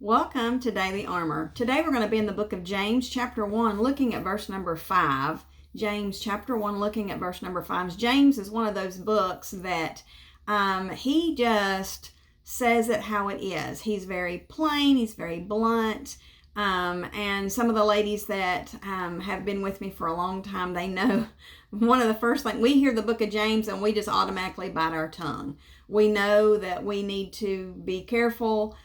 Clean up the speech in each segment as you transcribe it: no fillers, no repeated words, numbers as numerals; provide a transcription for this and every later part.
Welcome to Daily Armor. Today we're going to be in the book of James, chapter 1, looking at verse number 5. James, chapter 1, looking at verse number 5. James is one of those books that he just says it how it is. He's very plain, he's very blunt, and some of the ladies that have been with me for a long time, they know one of the first things, we hear the book of James and we just automatically bite our tongue. We know that we need to be careful.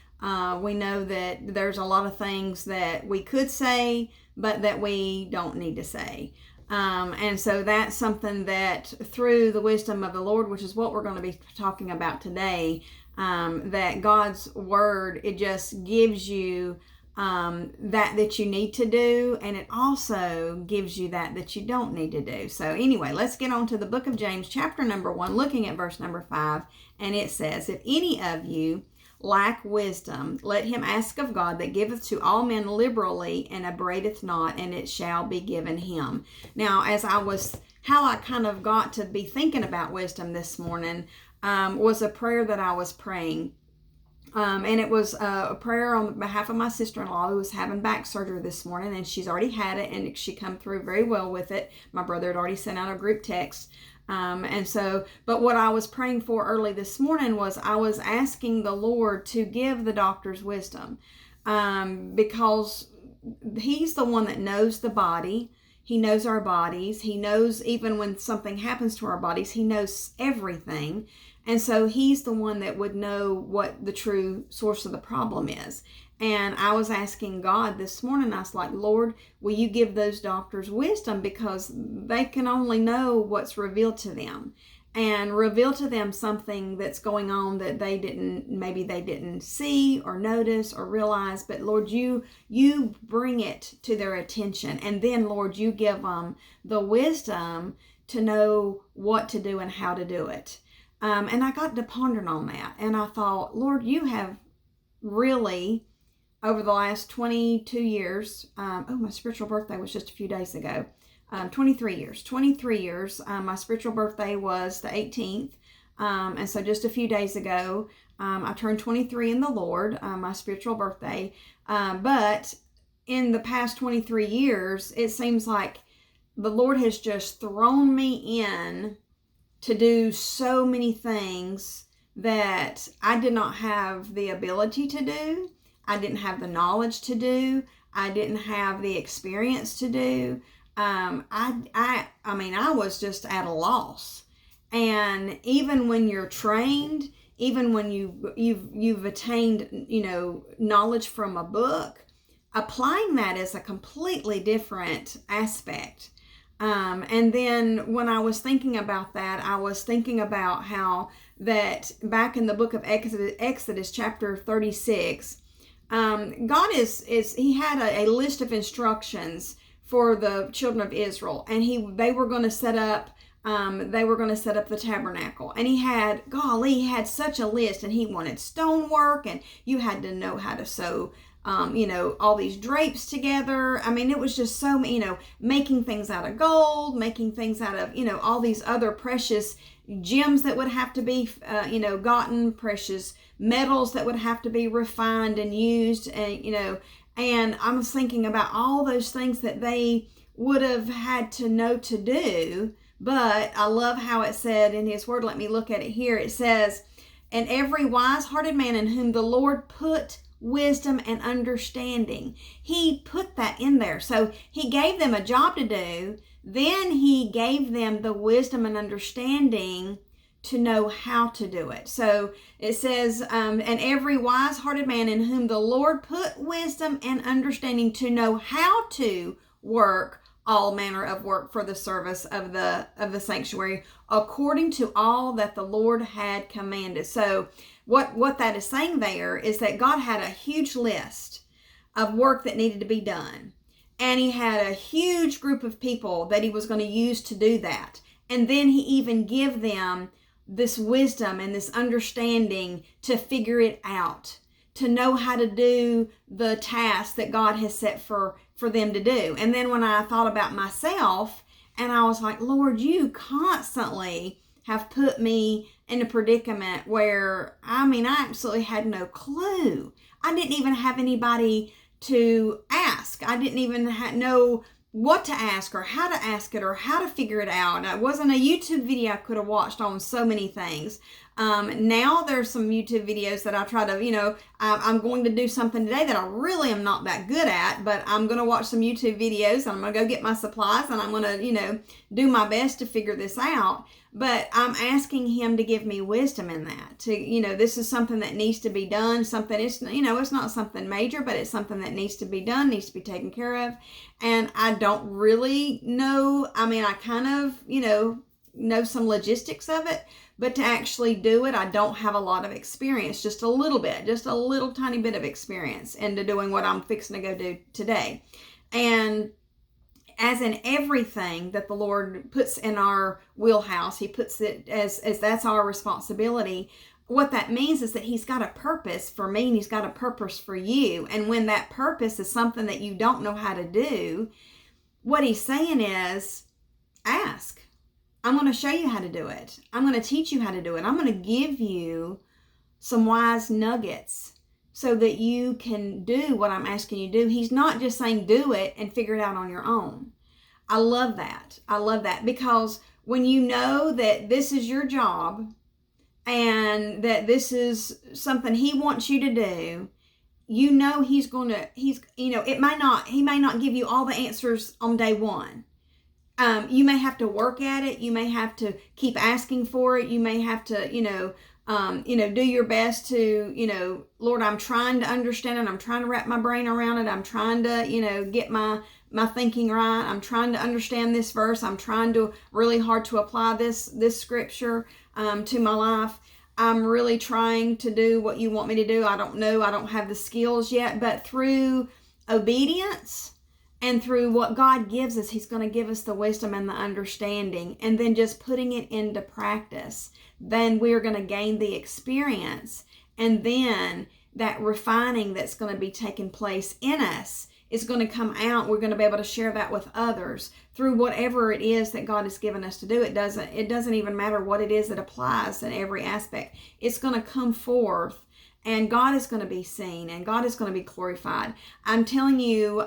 We know that there's a lot of things that we could say, but that we don't need to say. And so that's something that through the wisdom of the Lord, which is what we're going to be talking about today, that God's word, it just gives you that you need to do, and it also gives you that you don't need to do. So anyway, let's get on to the book of James, chapter number 1, looking at verse number 5, and it says, "If any of you lack wisdom, let him ask of God that giveth to all men liberally and upbraideth not, and it shall be given him." Now, how I kind of got to be thinking about wisdom this morning was a prayer that I was praying. And it was a prayer on behalf of my sister-in-law who was having back surgery this morning, and she's already had it, and she come through very well with it. My brother had already sent out a group text. But what I was praying for early this morning was I was asking the Lord to give the doctors wisdom, because he's the one that knows the body. He knows our bodies. He knows even when something happens to our bodies, he knows everything. And so he's the one that would know what the true source of the problem is. And I was asking God this morning, I was like, Lord, will you give those doctors wisdom, because they can only know what's revealed to them, and reveal to them something that's going on that maybe they didn't see or notice or realize. But Lord, you bring it to their attention, and then Lord, you give them the wisdom to know what to do and how to do it. And I got to pondering on that, and I thought, Lord, you have really, over the last 22 years, my spiritual birthday was just a few days ago, 23 years. My spiritual birthday was the 18th, and so just a few days ago, I turned 23 in the Lord, my spiritual birthday. But in the past 23 years, it seems like the Lord has just thrown me in to do so many things that I did not have the ability to do. I didn't have the knowledge to do. I didn't have the experience to do. I was just at a loss. And even when you're trained, even when you've attained, knowledge from a book, applying that is a completely different aspect. And then when I was thinking about that, I was thinking about how that back in the book of Exodus chapter 36, God he had a list of instructions for the children of Israel, and they were going to set up the tabernacle, and he had such a list, and he wanted stonework, and you had to know how to sew all these drapes together. I mean, it was just so, making things out of gold, making things out of, all these other precious gems that would have to be, gotten, precious metals that would have to be refined and used, and I was thinking about all those things that they would have had to know to do. But I love how it said in his word, let me look at it here. It says, "And every wise-hearted man in whom the Lord put wisdom and understanding." He put that in there. So he gave them a job to do. Then he gave them the wisdom and understanding to know how to do it. So it says, "And every wise-hearted man in whom the Lord put wisdom and understanding to know how to work all manner of work for the service of the sanctuary, according to all that the Lord had commanded." So what that is saying there is that God had a huge list of work that needed to be done. And he had a huge group of people that he was going to use to do that. And then he even give them this wisdom and this understanding to figure it out, to know how to do the task that God has set for them to do. And then when I thought about myself, and I was like, Lord, you constantly have put me in a predicament where, I absolutely had no clue. I didn't even have anybody to ask. I didn't even know what to ask or how to ask it or how to figure it out. It wasn't a YouTube video I could have watched on so many things. Now there's some YouTube videos that I try to, I'm going to do something today that I really am not that good at, but I'm going to watch some YouTube videos and I'm going to go get my supplies and I'm going to, do my best to figure this out. But I'm asking him to give me wisdom in that. This is something that needs to be done. It's not something major, but it's something that needs to be done, needs to be taken care of. And I don't really know. I kind of, know some logistics of it, but to actually do it, I don't have a lot of experience, just a little tiny bit of experience into doing what I'm fixing to go do today. And as in everything that the Lord puts in our wheelhouse, he puts it as that's our responsibility. What that means is that he's got a purpose for me and he's got a purpose for you. And when that purpose is something that you don't know how to do, what he's saying is, ask. I'm going to show you how to do it. I'm going to teach you how to do it. I'm going to give you some wise nuggets so that you can do what I'm asking you to do. He's not just saying do it and figure it out on your own. I love that. Because when you know that this is your job and that this is something he wants you to do, he may not give you all the answers on day one. You may have to work at it. You may have to keep asking for it. You may have to, do your best to, Lord, I'm trying to understand it. I'm trying to wrap my brain around it. I'm trying to, get my thinking right. I'm trying to understand this verse. I'm trying to really hard to apply this scripture, to my life. I'm really trying to do what you want me to do. I don't know. I don't have the skills yet, but through obedience and through what God gives us, he's going to give us the wisdom and the understanding, and then just putting it into practice, then we're going to gain the experience, and then that refining that's going to be taking place in us is going to come out. We're going to be able to share that with others through whatever it is that God has given us to do. It doesn't even matter what it is that applies in every aspect. It's going to come forth, and God is going to be seen, and God is going to be glorified. I'm telling you,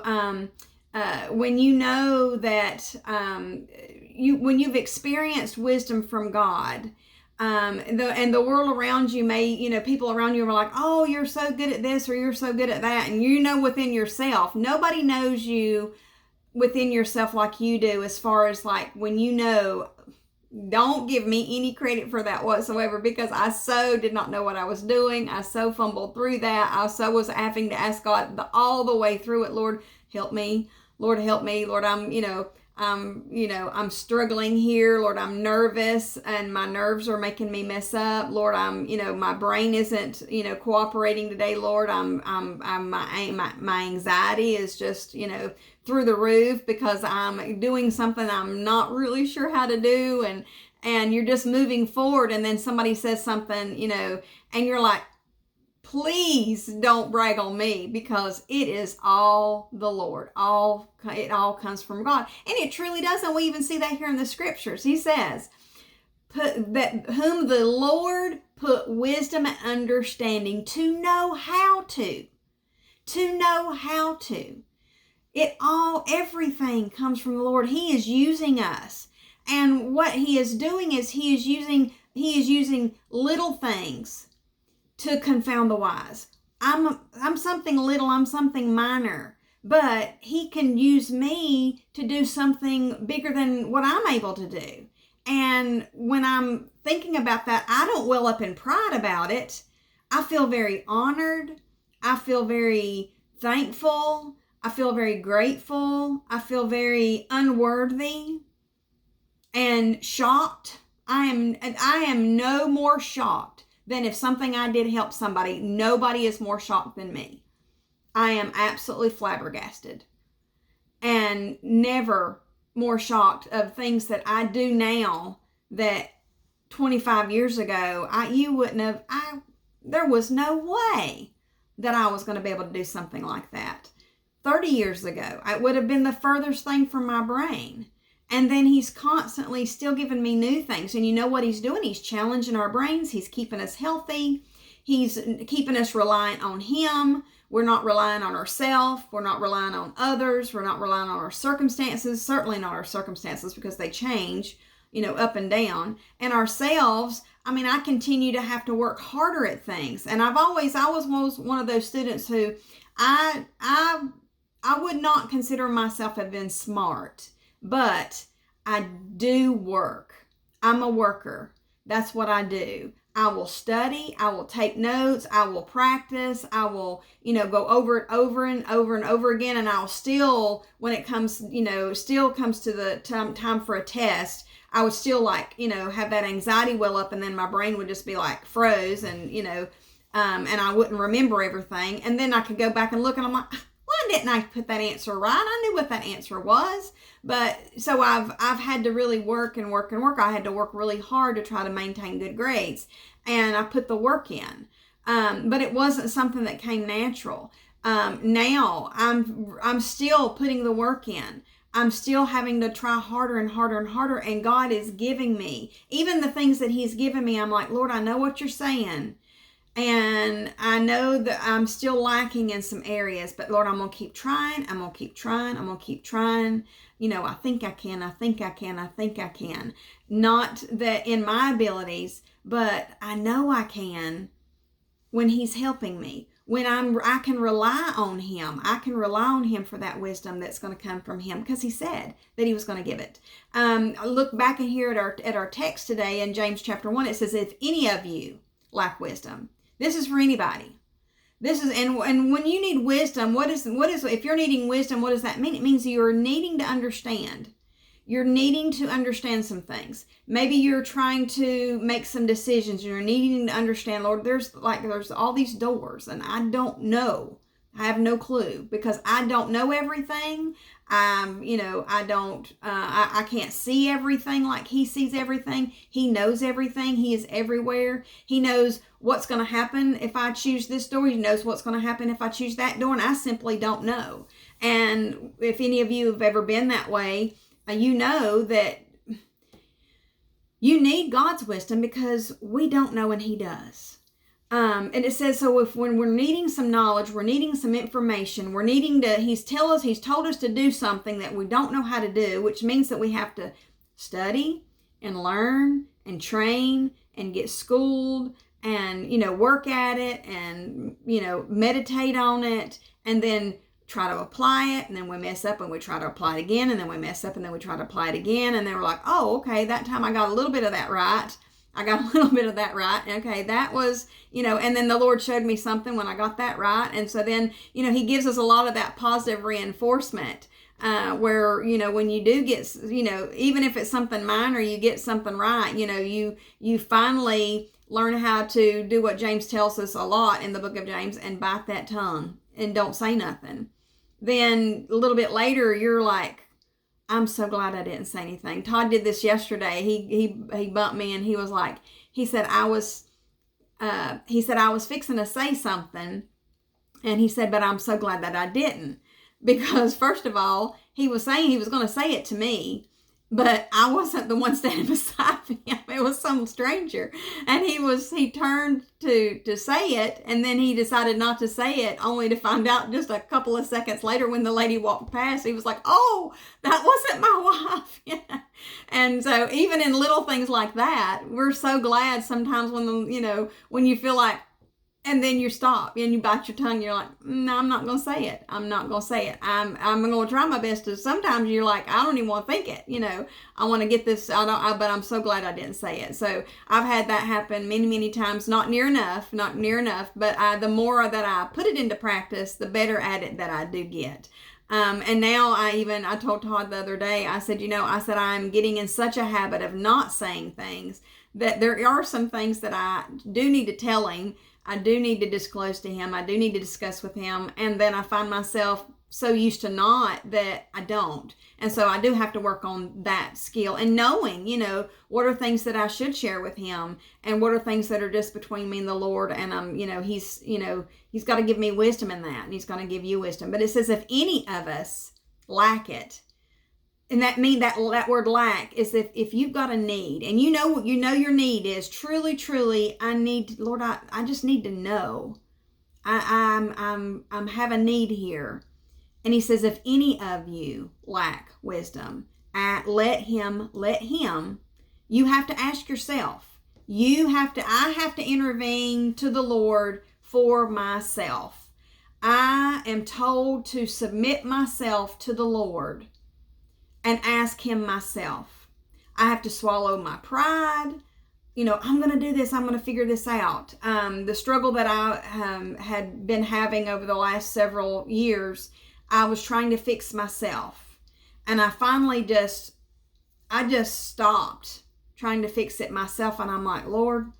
when you know that when you've experienced wisdom from God, and the world around you may, people around you are like, oh, you're so good at this or you're so good at that, and within yourself, nobody knows you within yourself like you do, as far as like when don't give me any credit for that whatsoever, because I so did not know what I was doing. I so fumbled through that. I so was having to ask God all the way through it, Lord, help me. Lord, help me. Lord, I'm struggling here. Lord, I'm nervous and my nerves are making me mess up. Lord, my brain isn't, cooperating today. Lord, my anxiety is just, through the roof because I'm doing something I'm not really sure how to do. And you're just moving forward. And then somebody says something, and you're like, please don't brag on me, because it is all the Lord. It all comes from God. And it truly does. And we even see that here in the scriptures. He says, whom the Lord put wisdom and understanding to know how to. Everything comes from the Lord. He is using us. And what he is doing is he is using little things to confound the wise. I'm something little, I'm something minor, but he can use me to do something bigger than what I'm able to do. And when I'm thinking about that, I don't well up in pride about it. I feel very honored. I feel very thankful. I feel very grateful. I feel very unworthy and shocked. I am no more shocked than if something I did help somebody. Nobody is more shocked than me. I am absolutely flabbergasted, and never more shocked of things that I do now that 25 years ago, there was no way that I was going to be able to do something like that. 30 years ago, it would have been the furthest thing from my brain. And then he's constantly still giving me new things. And you know what he's doing? He's challenging our brains. He's keeping us healthy. He's keeping us reliant on him. We're not relying on ourselves. We're not relying on others. We're not relying on our circumstances. Certainly not our circumstances, because they change, up and down. And ourselves, I continue to have to work harder at things. And I was one of those students who I would not consider myself have been smart, but I do work. I'm a worker. That's what I do. I will study. I will take notes. I will practice. I will, go over it over and over and over again. And I'll still, when it comes, still comes to the time for a test, I would still have that anxiety well up, and then my brain would just be froze, and, and I wouldn't remember everything. And then I could go back and look, and I'm like, why didn't I put that answer right? I knew what that answer was. But so I've had to really work and work and work. I had to work really hard to try to maintain good grades, and I put the work in. But it wasn't something that came natural. Now I'm still putting the work in. I'm still having to try harder and harder and harder, and God is giving me, even the things that he's given me, I'm like, Lord, I know what you're saying. And I know that I'm still lacking in some areas, but Lord, I'm going to keep trying. I'm going to keep trying. I'm going to keep trying. I think I can. I think I can. I think I can. Not that in my abilities, but I know I can when he's helping me. When I can rely on him. I can rely on him for that wisdom that's going to come from him, because he said that he was going to give it. Look back in here at our text today in James chapter 1. It says, if any of you lack wisdom. This is for anybody. This is, and when you need wisdom, what is, if you're needing wisdom, what does that mean? It means you're needing to understand. You're needing to understand some things. Maybe you're trying to make some decisions, and you're needing to understand, Lord, there's all these doors, and I don't know. I have no clue, because I don't know everything. I can't see everything like he sees everything. He knows everything. He is everywhere. He knows what's going to happen if I choose this door. He knows what's going to happen if I choose that door, and I simply don't know. And if any of you have ever been that way, you know that you need God's wisdom, because we don't know and he does. And it says, so when we're needing some knowledge, we're needing some information, we're needing to, he's told us to do something that we don't know how to do, which means that we have to study and learn and train and get schooled and, work at it and, meditate on it, and then try to apply it, and then we mess up and we try to apply it again, and then we mess up and then we try to apply it again, and then we're like, oh, okay, that time I got a little bit of that right. Okay, that was, and then the Lord showed me something when I got that right. And so then, he gives us a lot of that positive reinforcement, where, when you do get, even if it's something minor, you get something right, you finally learn how to do what James tells us a lot in the book of James, and bite that tongue and don't say nothing. Then a little bit later, you're like, I'm so glad I didn't say anything. Todd did this yesterday. He bumped me, and he said I was fixing to say something, and he said, but I'm so glad that I didn't, because first of all, he was saying he was going to say it to me, but I wasn't the one standing beside him. It was some stranger, and he turned to say it, and then he decided not to say it, only to find out just a couple of seconds later when the lady walked past, he was like, oh, that wasn't my wife. Yeah. And so even in little things like that, we're so glad sometimes when you feel like, and then you stop and you bite your tongue. You're like, no, I'm not going to say it. I'm not going to say it. I'm going to try my best to. Sometimes you're like, I don't even want to think it. I want to get this. But I'm so glad I didn't say it. So I've had that happen many, many times. Not near enough. But the more that I put it into practice, the better at it that I do get. And now I told Todd the other day, I said, I'm getting in such a habit of not saying things that there are some things that I do need to tell him. I do need to disclose to him. I do need to discuss with him. And then I find myself so used to not that I don't. And so I do have to work on that skill and knowing, what are things that I should share with him and what are things that are just between me and the Lord. And he's got to give me wisdom in that, and he's going to give you wisdom. But it says, if any of us lack it, and that word lack is if you've got a need, and you know your need is truly, I need, Lord, I just need to know. I'm have a need here. And he says, if any of you lack wisdom, let him, you have to ask yourself. I have to intervene to the Lord for myself. I am told to submit myself to the Lord and ask him myself. I have to swallow my pride. I'm going to do this. I'm going to figure this out. The struggle that I had been having over the last several years, I was trying to fix myself. And I finally just stopped trying to fix it myself. And I'm like, Lord,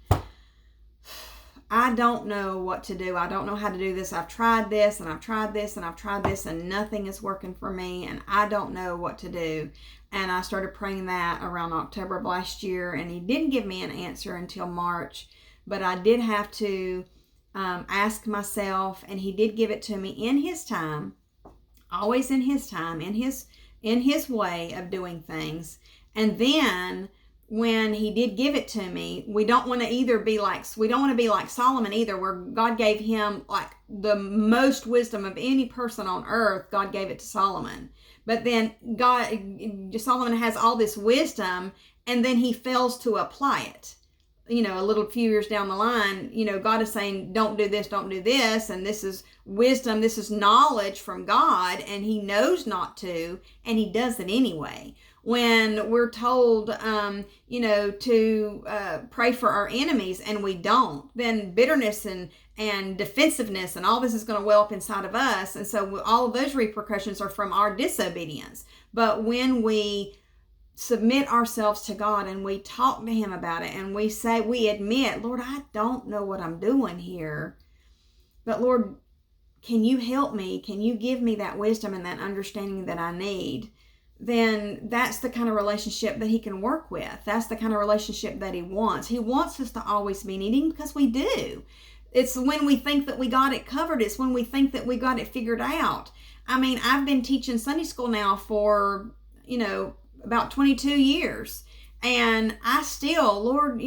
I don't know what to do. I don't know how to do this. I've tried this and I've tried this and I've tried this and nothing is working for me. And I don't know what to do. And I started praying that around October of last year. And he didn't give me an answer until March. But I did have to ask myself. And he did give it to me in his time. Always in his time. In his way of doing things. And then when he did give it to me, we don't want to be like Solomon either, where God gave him like the most wisdom of any person on earth. God gave it to Solomon. But then Solomon has all this wisdom and then he fails to apply it. A few years down the line, God is saying, don't do this, and this is wisdom, this is knowledge from God, and he knows not to, and he does it anyway. When we're told, to pray for our enemies and we don't, then bitterness and defensiveness and all this is going to well up inside of us. And so all of those repercussions are from our disobedience. But when we submit ourselves to God and we talk to him about it and we admit, Lord, I don't know what I'm doing here, but Lord, can you help me? Can you give me that wisdom and that understanding that I need? Then that's the kind of relationship that he can work with. That's the kind of relationship that he wants. He wants us to always be needing, because we do. It's when we think that we got it covered. It's when we think that we got it figured out. I mean, I've been teaching Sunday school now for, about 22 years. And I still, Lord,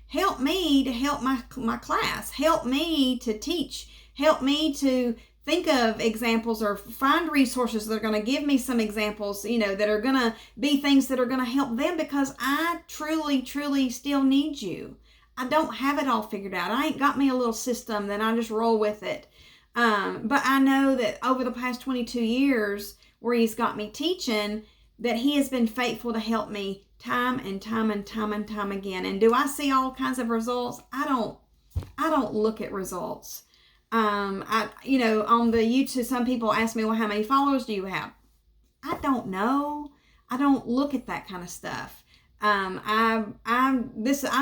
help me to help my class. Help me to teach. Help me to think of examples or find resources that are going to give me some examples, that are going to be things that are going to help them, because I truly still need you. I don't have it all figured out. I ain't got me a little system that I just roll with it. But I know that over the past 22 years where he's got me teaching, that he has been faithful to help me time and time again. And do I see all kinds of results? I don't look at results. On the YouTube, some people ask me, well, how many followers do you have? I don't know. I don't look at that kind of stuff. I'm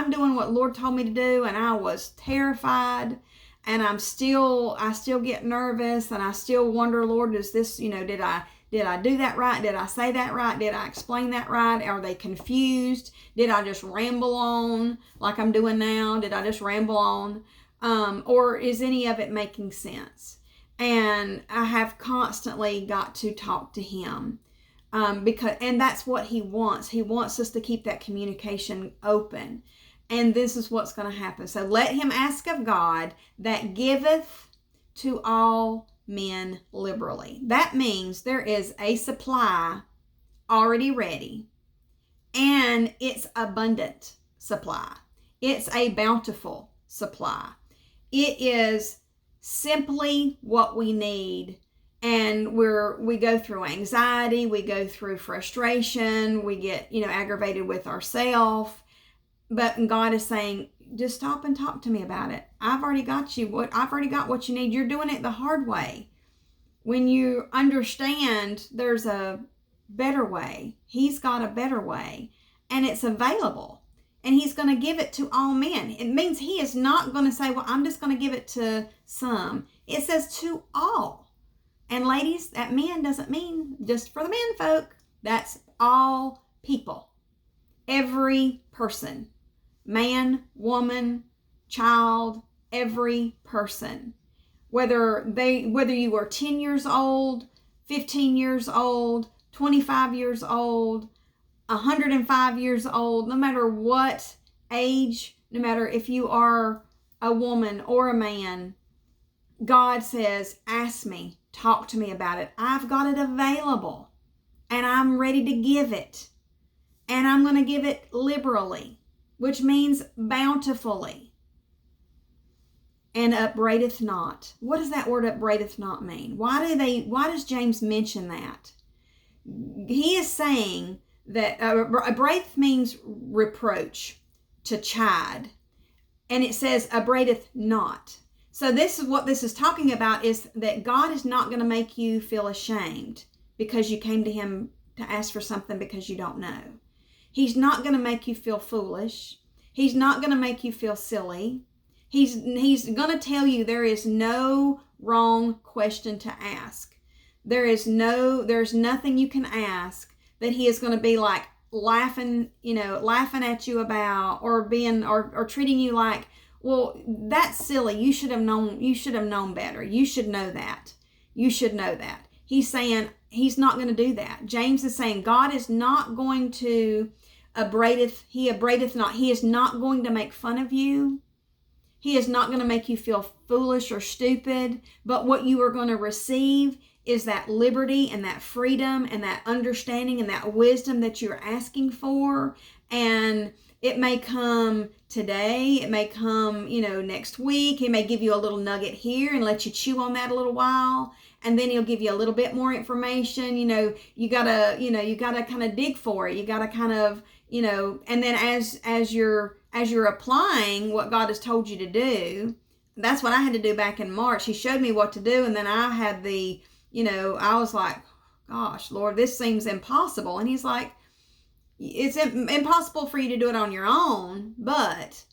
doing what Lord told me to do, and I was terrified, and I still get nervous, and I still wonder, Lord, is this, did I do that right? Did I say that right? Did I explain that right? Are they confused? Did I just ramble on like I'm doing now? Did I just ramble on? Or is any of it making sense? And I have constantly got to talk to him, and that's what he wants. He wants us to keep that communication open. And this is what's going to happen. So let him ask of God that giveth to all men liberally. That means there is a supply already ready, and it's abundant supply. It's a bountiful supply. It is simply what we need. And we go through anxiety, we go through frustration, we get, aggravated with ourselves. But God is saying, just stop and talk to me about it. I've already got what you need. You're doing it the hard way. When you understand there's a better way, he's got a better way, and it's available. And he's going to give it to all men. It means he is not going to say, well, I'm just going to give it to some. It says to all. And ladies, that men doesn't mean just for the men folk. That's all people. Every person. Man, woman, child, every person. Whether you are 10 years old, 15 years old, 25 years old, 105 years old, no matter what age, no matter if you are a woman or a man, God says, ask me, talk to me about it. I've got it available and I'm ready to give it. And I'm going to give it liberally, which means bountifully. And upbraideth not. What does that word upbraideth not mean? Why does James mention that? He is saying that upbraideth means reproach, to chide. And it says upbraideth not. So this is what this is talking about, is that God is not going to make you feel ashamed because you came to him to ask for something because you don't know. He's not going to make you feel foolish. He's not going to make you feel silly. He's going to tell you there is no wrong question to ask. There's nothing you can ask that he is going to be like laughing at you about, or treating you like, well, that's silly. You should have known better. You should know that. You should know that. He's saying he's not going to do that. James is saying God is not going to upbraideth not. He is not going to make fun of you. He is not going to make you feel foolish or stupid. But what you are going to receive is that liberty and that freedom and that understanding and that wisdom that you're asking for. And it may come today. It may come, next week. He may give you a little nugget here and let you chew on that a little while. And then he'll give you a little bit more information. You gotta kind of dig for it. You gotta kind of, and then as you're applying what God has told you to do, that's what I had to do back in March. He showed me what to do. And then I had I was like, gosh, Lord, this seems impossible. And he's like, it's impossible for you to do it on your own. But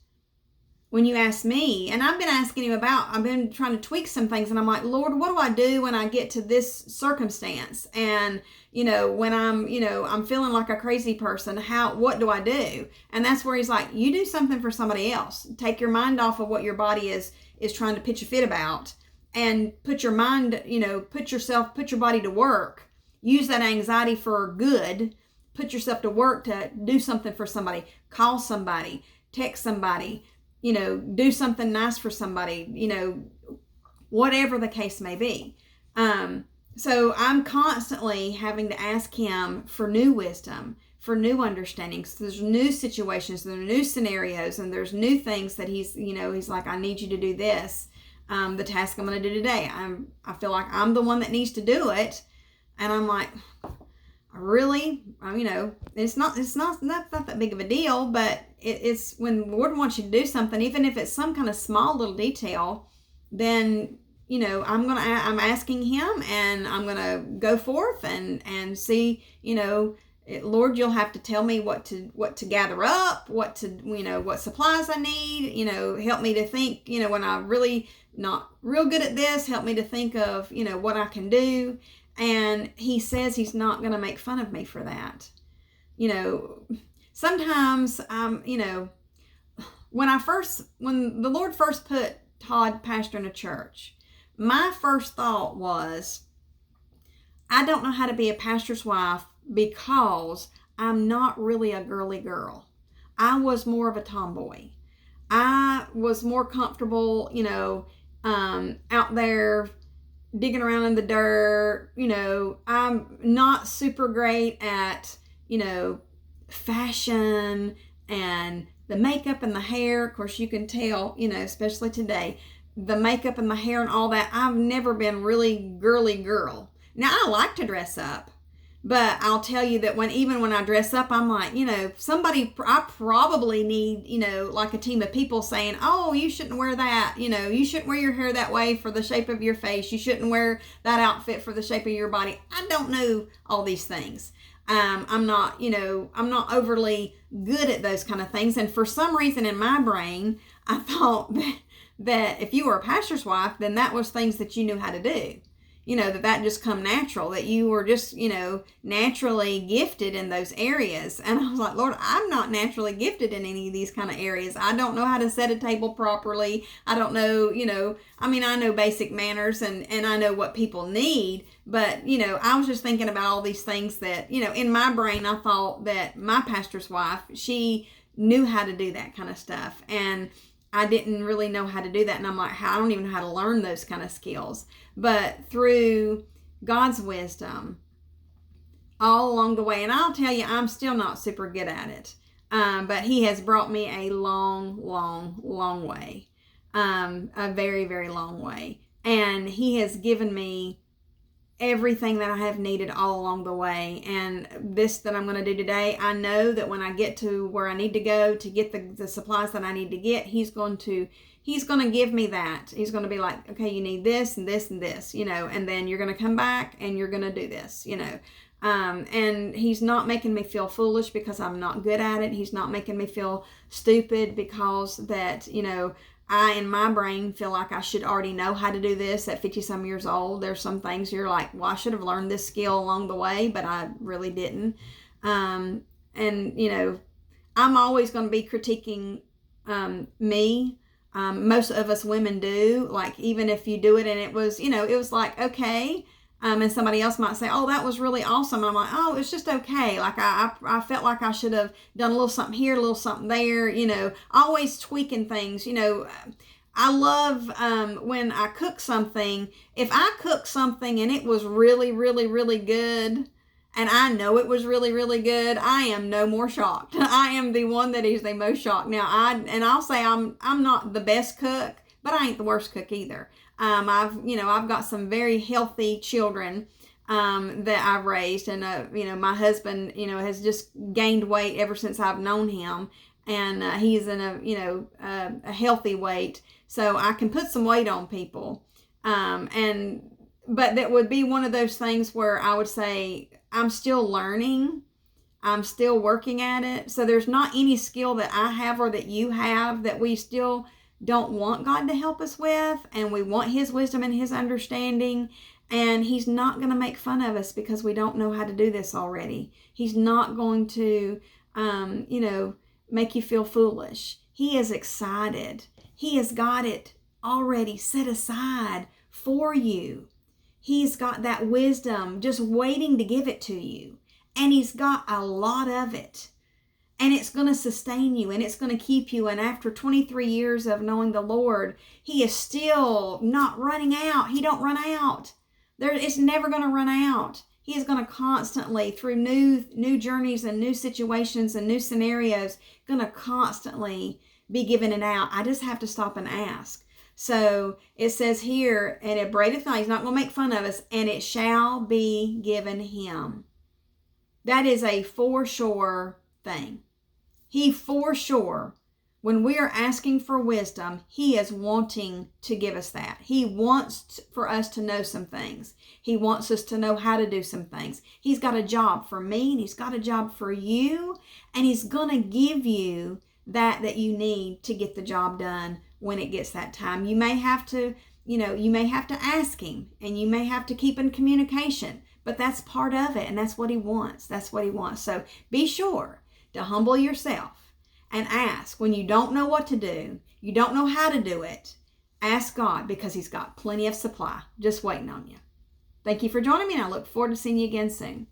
when you ask me, and I've been trying to tweak some things, and I'm like, Lord, what do I do when I get to this circumstance? And, when I'm feeling like a crazy person, what do I do? And that's where he's like, you do something for somebody else. Take your mind off of what your body is trying to pitch a fit about, and put your mind, put your body to work. Use that anxiety for good. Put yourself to work to do something for somebody. Call somebody, text somebody, do something nice for somebody, whatever the case may be. So I'm constantly having to ask him for new wisdom, for new understandings. There's new situations, there's new scenarios, and there's new things that he's like, I need you to do this. The task I'm going to do today. I feel like I'm the one that needs to do it. And I'm like, really? It's not that big of a deal, but it's when the Lord wants you to do something, even if it's some kind of small little detail, then, I'm asking him, and I'm going to go forth and see, Lord, you'll have to tell me what to gather up, what supplies I need, help me to think, when I'm really not real good at this, help me to think of, what I can do. And he says he's not going to make fun of me for that. Sometimes, when the Lord first put Todd pastoring a church, my first thought was, I don't know how to be a pastor's wife because I'm not really a girly girl. I was more of a tomboy. I was more comfortable, out there digging around in the dirt. I'm not super great at, fashion and the makeup and the hair. Of course, you can tell, especially today, the makeup and the hair and all that. I've never been really girly girl. Now, I like to dress up, but I'll tell you that even when I dress up, I'm like, I probably need, like a team of people saying, oh, you shouldn't wear that. You shouldn't wear your hair that way for the shape of your face. You shouldn't wear that outfit for the shape of your body. I don't know all these things. I'm not overly good at those kind of things. And for some reason in my brain, I thought that if you were a pastor's wife, then that was things that you knew how to do. that just come natural, that you were just, naturally gifted in those areas. And I was like, Lord, I'm not naturally gifted in any of these kind of areas. I don't know how to set a table properly. I don't know, I know basic manners and I know what people need. But, I was just thinking about all these things that, in my brain, I thought that my pastor's wife, she knew how to do that kind of stuff. And I didn't really know how to do that. And I'm like, I don't even know how to learn those kind of skills. But through God's wisdom all along the way, and I'll tell you, I'm still not super good at it. But he has brought me a long, long, long way. A very, very long way. And he has given me everything that I have needed all along the way. And this that I'm going to do today, I know that when I get to where I need to go to get the supplies that I need to get, he's going to give me that. He's going to be like, okay, you need this and this and this, and then you're going to come back and you're going to do this, and he's not making me feel foolish because I'm not good at it. He's not making me feel stupid because that, I, in my brain, feel like I should already know how to do this at 50 some years old. There's some things you're like, well, I should have learned this skill along the way, but I really didn't. And, I'm always going to be critiquing me. Most of us women do. Like, even if you do it and it was, it was like, okay. And somebody else might say, oh, that was really awesome. And I'm like, oh, it's just okay. Like, I felt like I should have done a little something here, a little something there, always tweaking things. I love when I cook something. If I cook something and it was really, really, really good, and I know it was really, really good, I am no more shocked. I am the one that is the most shocked. Now, I'll say I'm not the best cook, but I ain't the worst cook either. I've got some very healthy children that I've raised, and my husband, has just gained weight ever since I've known him, and he's in a healthy weight, so I can put some weight on people, but that would be one of those things where I would say I'm still learning. I'm still working at it. So there's not any skill that I have or that you have that we still don't want God to help us with, and we want his wisdom and his understanding, and he's not going to make fun of us because we don't know how to do this already. He's not going to make you feel foolish. He is excited. He has got it already set aside for you. He's got that wisdom just waiting to give it to you, and he's got a lot of it. And it's going to sustain you, and it's going to keep you. And after 23 years of knowing the Lord, he is still not running out. He don't run out. It's never going to run out. He is going to constantly, through new journeys and new situations and new scenarios, going to constantly be giving it out. I just have to stop and ask. So it says here, and it braideth not, he's not going to make fun of us, and it shall be given him. That is a for sure thing. He for sure, when we are asking for wisdom, he is wanting to give us that. He wants for us to know some things. He wants us to know how to do some things. He's got a job for me, and he's got a job for you, and he's going to give you that you need to get the job done when it gets that time. You may have to, ask him, and you may have to keep in communication, but that's part of it, and that's what he wants. That's what he wants. So be sure to humble yourself and ask. When you don't know what to do, you don't know how to do it, ask God, because he's got plenty of supply just waiting on you. Thank you for joining me, and I look forward to seeing you again soon.